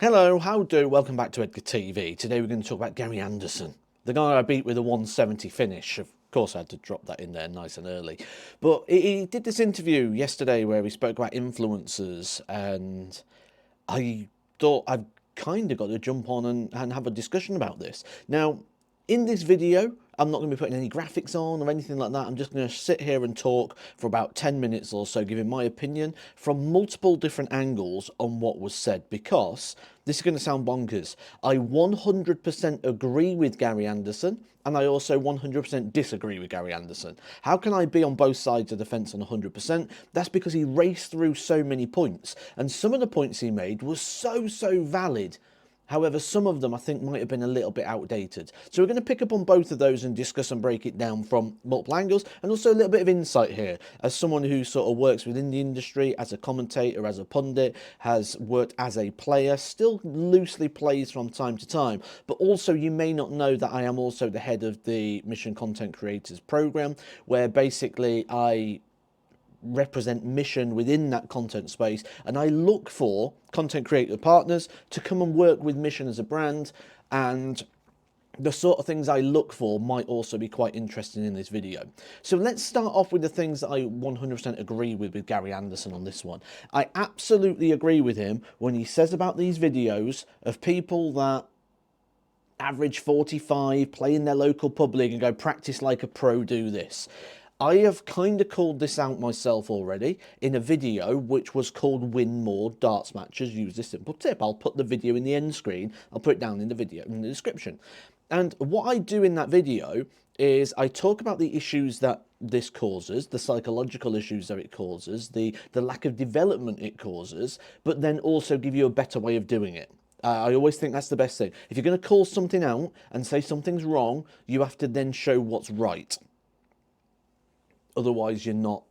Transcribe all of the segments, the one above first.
Hello, how do? Welcome back to Edgar TV. Today we're going to talk about Gary Anderson, the guy I beat with a 170 finish. Of course, I had to drop that in there nice and early. But he did this interview yesterday where he spoke about influencers, and I thought I've kind of got to jump on and have a discussion about this. Now, in this video, I'm not going to be putting any graphics on or anything like that. I'm just going to sit here and talk for about 10 minutes or so, giving my opinion from multiple different angles on what was said, because this is going to sound bonkers. I 100% agree with Gary Anderson, and I also 100% disagree with Gary Anderson. How can I be on both sides of the fence on 100%? That's because he raced through so many points, and some of the points he made were so valid. However, some of them I think might have been a little bit outdated. So we're going to pick up on both of those and discuss and break it down from multiple angles, and also a little bit of insight here. As someone who sort of works within the industry, as a commentator, as a pundit, has worked as a player, still loosely plays from time to time, but also you may not know that I am also the head of the Mission Content Creators Program, where basically I represent Mission within that content space, and I look for content creator partners to come and work with Mission as a brand, and the sort of things I look for might also be quite interesting in this video. So let's start off with the things that I 100% agree with Gary Anderson on this one. I absolutely agree with him when he says about these videos of people that average 45, play in their local pub league and go practice like a pro, do this. I have kind of called this out myself already in a video which was called Win More Darts Matches. Use this simple tip. I'll put the video in the end screen. I'll put it down in the video in the description. And what I do in that video is I talk about the issues that this causes, the psychological issues that it causes, the lack of development it causes, but then also give you a better way of doing it. I always think that's the best thing. If you're going to call something out and say something's wrong, you have to then show what's right. Otherwise, you're not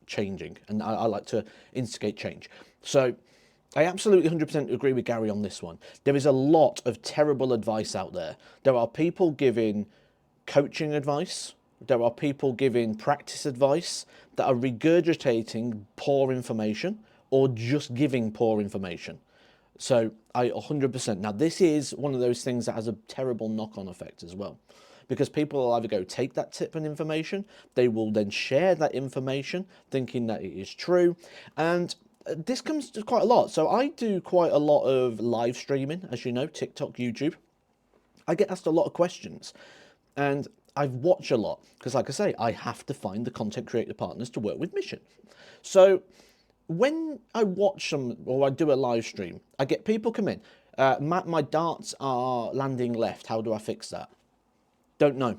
changing. And I like to instigate change. So I absolutely 100% agree with Gary on this one. There is a lot of terrible advice out there. There are people giving coaching advice. There are people giving practice advice that are regurgitating poor information or just giving poor information. So I 100%. Now, this is one of those things that has a terrible knock-on effect as well, because people will either go take that tip and information, they will then share that information thinking that it is true, and this comes to quite a lot. So I do quite a lot of live streaming, as you know, TikTok, YouTube. I get asked a lot of questions, and I've watched a lot because, like I say, I have to find the content creator partners to work with Mission. So when I watch some or I do a live stream, I get people come in. Matt, my darts are landing left. How do I fix that? Don't know,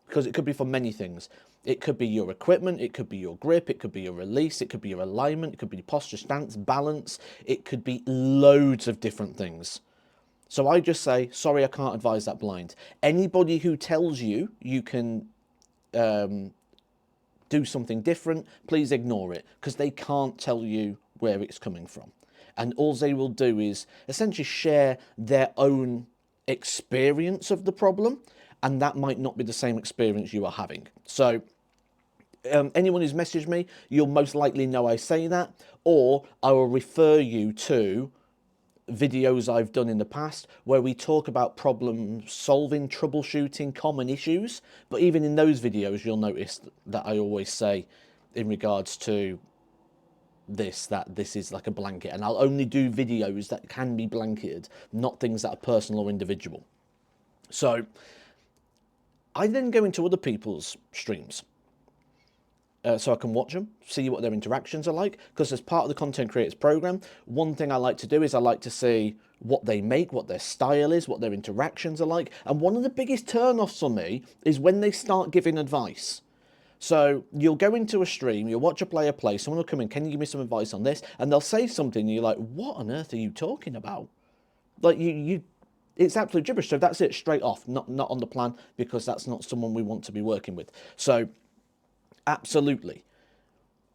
because it could be for many things. It could be your equipment, it could be your grip, it could be your release, it could be your alignment, it could be your posture, stance, balance. It could be loads of different things. So I just say, sorry, I can't advise that blind. Anybody who tells you you can do something different, please ignore it, because they can't tell you where it's coming from. And all they will do is essentially share their own experience of the problem, and that might not be the same experience you are having. So anyone who's messaged me, you'll most likely know I say that, or I will refer you to videos I've done in the past where we talk about problem solving, troubleshooting, common issues. But even in those videos, you'll notice that I always say in regards to this, that this is like a blanket, and I'll only do videos that can be blanketed, not things that are personal or individual. So I then go into other people's streams so I can watch them, see what their interactions are like, because as part of the Content Creators Program, one thing I like to do is I like to see what they make, what their style is, what their interactions are like. And one of the biggest turn-offs for me is when they start giving advice. So you'll go into a stream, you'll watch a player play, someone will come in, can you give me some advice on this? And they'll say something, and you're like, what on earth are you talking about? Like, it's absolute gibberish. So that's it, straight off, not on the plan, because that's not someone we want to be working with. So absolutely,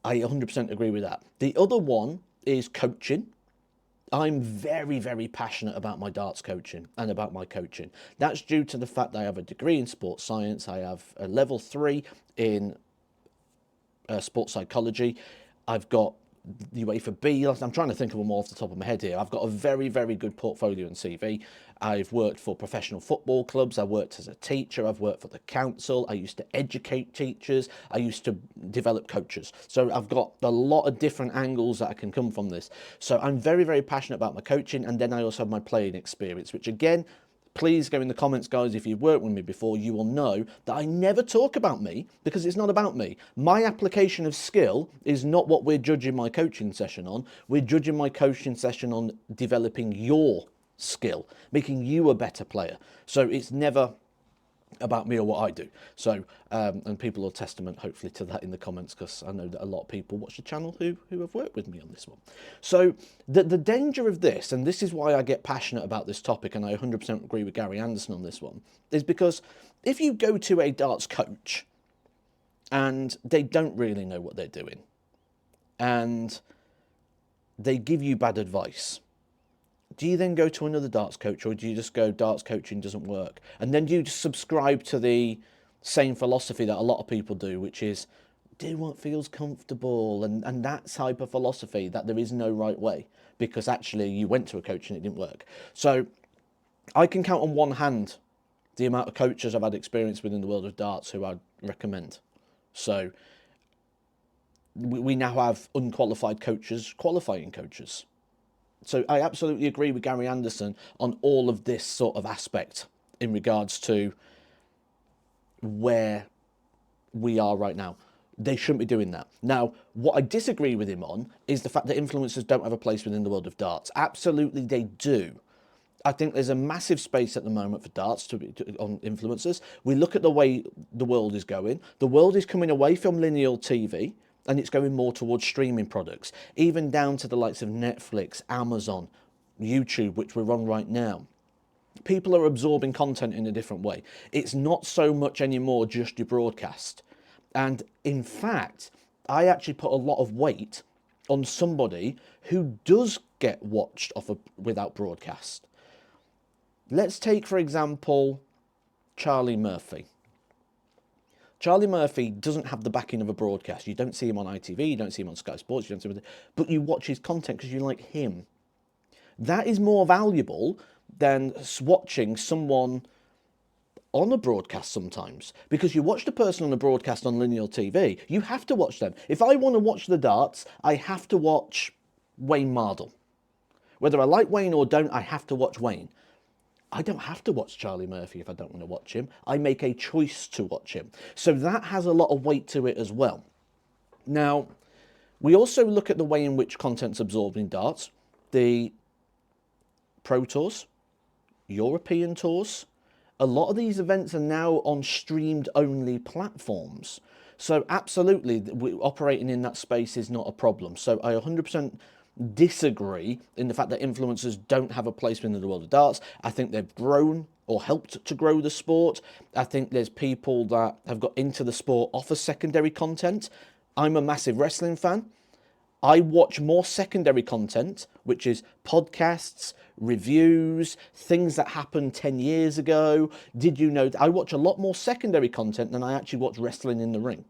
I 100% agree with that. The other one is coaching. I'm very passionate about my darts coaching and about my coaching. That's due to the fact that I have a degree in sports science. I have a level 3 in sports psychology. I've got the UEFA B. I'm trying to think of them all off the top of my head here. I've got a very, very good portfolio and CV. I've worked for professional football clubs. I worked as a teacher. I've worked for the council. I used to educate teachers. I used to develop coaches. So I've got a lot of different angles that I can come from this. So I'm very, very passionate about my coaching. And then I also have my playing experience, which again, please go in the comments, guys. If you've worked with me before, you will know that I never talk about me because it's not about me. My application of skill is not what we're judging my coaching session on. We're judging my coaching session on developing your skill, making you a better player. So it's never about me or what I do. So, and people are testament, hopefully, to that in the comments, because I know that a lot of people watch the channel who have worked with me on this one. So the danger of this, and this is why I get passionate about this topic, and I 100% agree with Gary Anderson on this one, is because if you go to a darts coach and they don't really know what they're doing, and they give you bad advice, do you then go to another darts coach, or do you just go, darts coaching doesn't work? And then do you just subscribe to the same philosophy that a lot of people do, which is do what feels comfortable, and that type of philosophy that there is no right way, because actually you went to a coach and it didn't work. So I can count on one hand the amount of coaches I've had experience with in the world of darts who I'd recommend. So we now have unqualified coaches qualifying coaches. So I absolutely agree with Gary Anderson on all of this sort of aspect in regards to where we are right now. They shouldn't be doing that. Now, what I disagree with him on is the fact that influencers don't have a place within the world of darts. Absolutely, they do. I think there's a massive space at the moment for darts on influencers. We look at the way the world is going. The world is coming away from linear TV, and it's going more towards streaming products, even down to the likes of Netflix, Amazon, YouTube, which we're on right now. People are absorbing content in a different way. It's not so much anymore just your broadcast. And in fact, I actually put a lot of weight on somebody who does get watched without broadcast. Let's take, for example, Charlie Murphy. Charlie Murphy doesn't have the backing of a broadcast. You don't see him on ITV, you don't see him on Sky Sports, you don't see him, but you watch his content because you like him. That is more valuable than watching someone on a broadcast sometimes, because you watch the person on a broadcast on linear TV, you have to watch them. If I want to watch the darts, I have to watch Wayne Mardle. Whether I like Wayne or don't, I have to watch Wayne. I don't have to watch Charlie Murphy if I don't want to watch him. I make a choice to watch him. So that has a lot of weight to it as well. Now, we also look at the way in which content's absorbed in darts. The Pro Tours, European Tours, a lot of these events are now on streamed-only platforms. So absolutely, operating in that space is not a problem. So I 100% disagree in the fact that influencers don't have a place within the world of darts. I think they've grown or helped to grow the sport. I think there's people that have got into the sport off of secondary content. I'm a massive wrestling fan. I watch more secondary content, which is podcasts, reviews, things that happened 10 years ago. Did you know that I watch a lot more secondary content than I actually watch wrestling in the ring?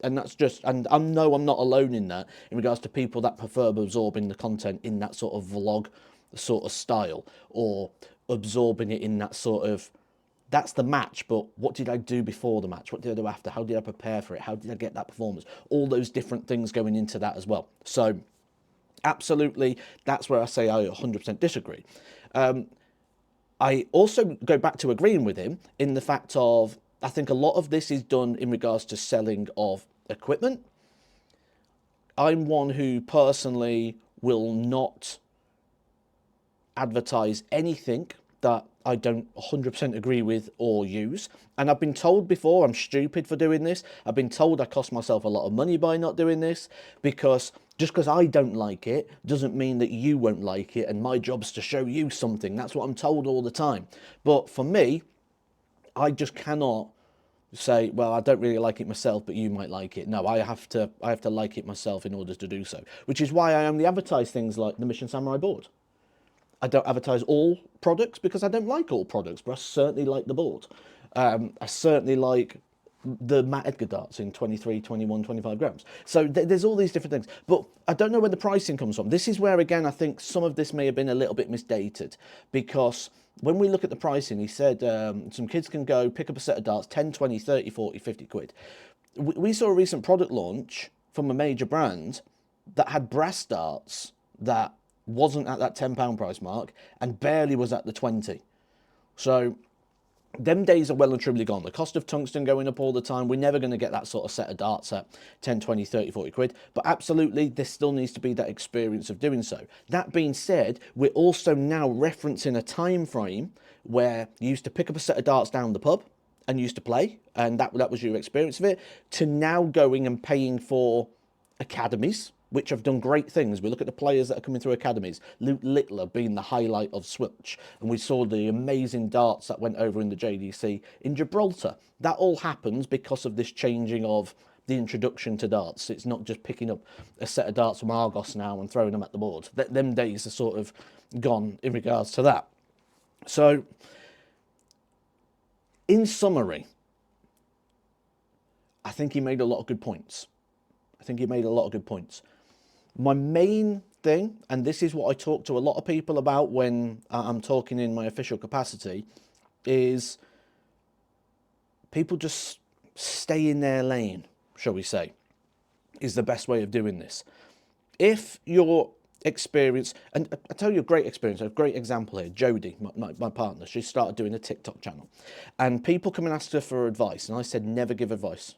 And that's just, and I know I'm not alone in that in regards to people that prefer absorbing the content in that sort of vlog sort of style, or absorbing it in that sort of, that's the match, but what did I do before the match? What did I do after? How did I prepare for it? How did I get that performance? All those different things going into that as well. So absolutely, that's where I say I 100% disagree. I also go back to agreeing with him in the fact of, I think a lot of this is done in regards to selling of equipment. I'm one who personally will not advertise anything that I don't 100% agree with or use. And I've been told before I'm stupid for doing this. I've been told I cost myself a lot of money by not doing this, because just because I don't like it doesn't mean that you won't like it, and my job's to show you something. That's what I'm told all the time. But for me, I just cannot say, well, I don't really like it myself, but you might like it. No, I have to like it myself in order to do so, which is why I only advertise things like the Mission Samurai board. I don't advertise all products because I don't like all products, but I certainly like the board. I certainly like the Matt Edgar darts in 23, 21, 25 grams. So there's all these different things. But I don't know where the pricing comes from. This is where, again, I think some of this may have been a little bit misdated, because when we look at the pricing, he said some kids can go pick up a set of darts, 10, 20, 30, 40, 50 quid. We saw a recent product launch from a major brand that had brass darts that wasn't at that £10 price mark and barely was at the 20. So them days are well and truly gone. The cost of tungsten going up all the time. We're never going to get that sort of set of darts at 10, 20, 30, 40 quid. But absolutely, there still needs to be that experience of doing so. That being said, we're also now referencing a time frame where you used to pick up a set of darts down the pub and used to play, and that was your experience of it, to now going and paying for academies, which have done great things. We look at the players that are coming through academies, Luke Littler being the highlight of Switch, and we saw the amazing darts that went over in the JDC in Gibraltar. That all happens because of this changing of the introduction to darts. It's not just picking up a set of darts from Argos now and throwing them at the board. Them days are sort of gone in regards to that. So, in summary, I think he made a lot of good points. My main thing, and this is what I talk to a lot of people about when I'm talking in my official capacity, is people just stay in their lane, shall we say, is the best way of doing this. If your experience, and I tell you a great experience, a great example here, Jodie, my partner, she started doing a TikTok channel, and people come and ask her for advice, and I said, never give advice.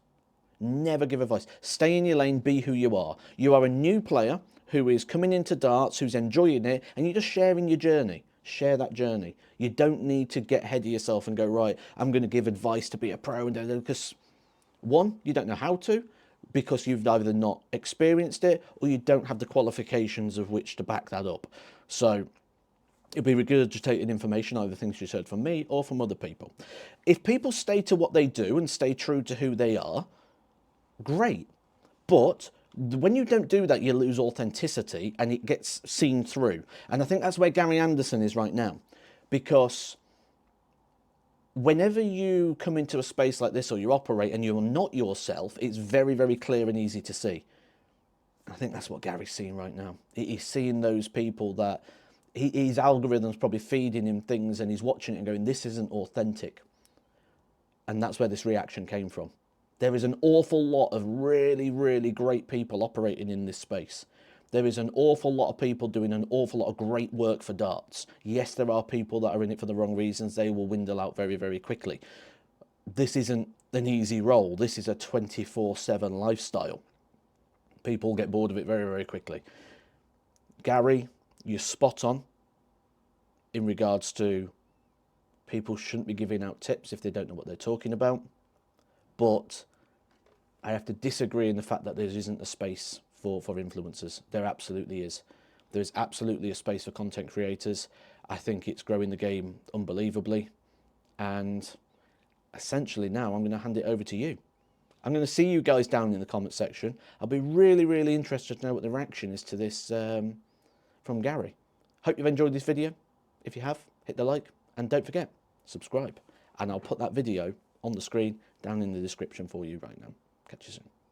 Never give advice. Stay in your lane, be who you are. You are a new player who is coming into darts, who's enjoying it, and you're just sharing your journey. Share that journey. You don't need to get ahead of yourself and go, right, I'm going to give advice to be a pro, and because one, you don't know how to, because you've either not experienced it or you don't have the qualifications of which to back that up. So it'll be regurgitating information, either things you heard from me or from other people. If people stay to what they do and stay true to who they are, great. But when you don't do that, you lose authenticity and it gets seen through. And I think that's where Gary Anderson is right now, because whenever you come into a space like this or you operate and you're not yourself, it's very, very clear and easy to see. I think that's what Gary's seeing right now. He's seeing those people that his algorithm's probably feeding him things, and he's watching it and going, this isn't authentic. And that's where this reaction came from. There is an awful lot of really, really great people operating in this space. There is an awful lot of people doing an awful lot of great work for darts. Yes, there are people that are in it for the wrong reasons. They will dwindle out very, very quickly. This isn't an easy role. This is a 24/7 lifestyle. People get bored of it very, very quickly. Gary, you're spot on in regards to people shouldn't be giving out tips if they don't know what they're talking about. But I have to disagree in the fact that there isn't a space for influencers. There absolutely is. There is absolutely a space for content creators. I think it's growing the game unbelievably. And essentially now I'm going to hand it over to you. I'm going to see you guys down in the comment section. I'll be really, really interested to know what the reaction is to this from Gary. Hope you've enjoyed this video. If you have, hit the like and don't forget, subscribe. And I'll put that video on the screen down in the description for you right now. Catch you soon.